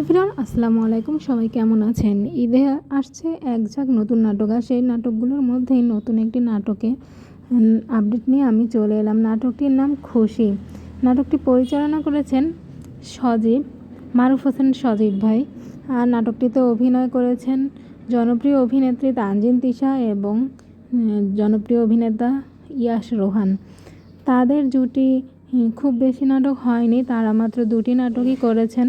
Everyone আসসালামু আলাইকুম। সবাই কেমন আছেন? ঈদে আসছে এক ঝাঁক নতুন নাটক, আর সেই নাটকগুলোর মধ্যেই নতুন একটি নাটকে আপডেট নিয়ে আমি চলে এলাম। নাটকটির নাম খুশি। নাটকটি পরিচালনা করেছেন সজীব, মারুফ হোসেন সজীব ভাই। আর নাটকটিতে অভিনয় করেছেন জনপ্রিয় অভিনেত্রী তানজিন তিশা এবং জনপ্রিয় অভিনেতা ইয়াশ রোহান। তাদের জুটি খুব বেশি নাটক হয়নি, তারা মাত্র দুটি নাটকই করেছেন।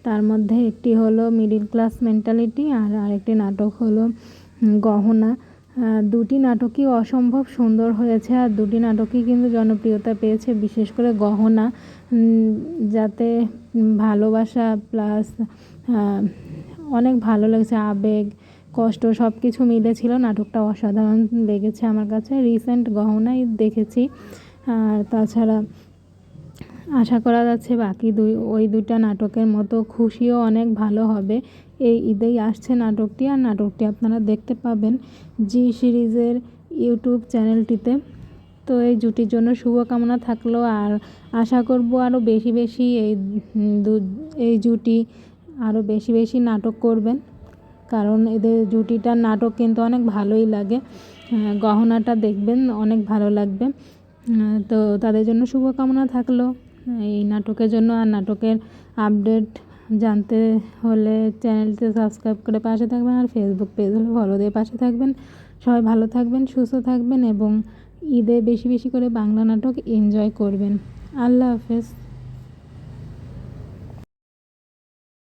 তার মধ্যে একটি হলো মিডিল ক্লাস মেন্টালিটি, আর আরেকটি নাটক হলো গহনা। দুটি নাটকই অসম্ভব সুন্দর হয়েছে, আর দুটি নাটকই কিন্তু জনপ্রিয়তা পেয়েছে। বিশেষ করে গহনা, যাতে ভালোবাসা প্লাস অনেক ভালো লেগেছে, আবেগ কষ্ট সব কিছু মিলেছিল। নাটকটা অসাধারণ লেগেছে আমার কাছে। রিসেন্ট গহনাই দেখেছি, আর তাছাড়া আশা করা যাচ্ছে বাকি ওই দুইটা নাটকের মতো খুশিও অনেক ভালো হবে। এই ঈদেই আসছে নাটকটি, আর নাটকটি আপনারা দেখতে পাবেন জি সিরিজের ইউটিউব চ্যানেলটিতে। তো এই জুটির জন্য শুভকামনা থাকলো, আর আশা করব আরও বেশি বেশি এই জুটি আরও বেশি বেশি নাটক করবেন, কারণ এদের জুটিটার নাটক কিন্তু অনেক ভালোই লাগে। গহনাটা দেখবেন, অনেক ভালো লাগবে। তো তাদের জন্য শুভকামনা থাকলো এই নাটকের জন্য। আর নাটকের আপডেট জানতে হলে চ্যানেলটি সাবস্ক্রাইব করে পাশে থাকবেন, আর ফেসবুক পেজ হলে ফলো দিয়ে পাশে থাকবেন। সবাই ভালো থাকবেন, সুস্থ থাকবেন এবং ঈদে বেশি বেশি করে বাংলা নাটক এনজয় করবেন। আল্লাহ হাফেজ।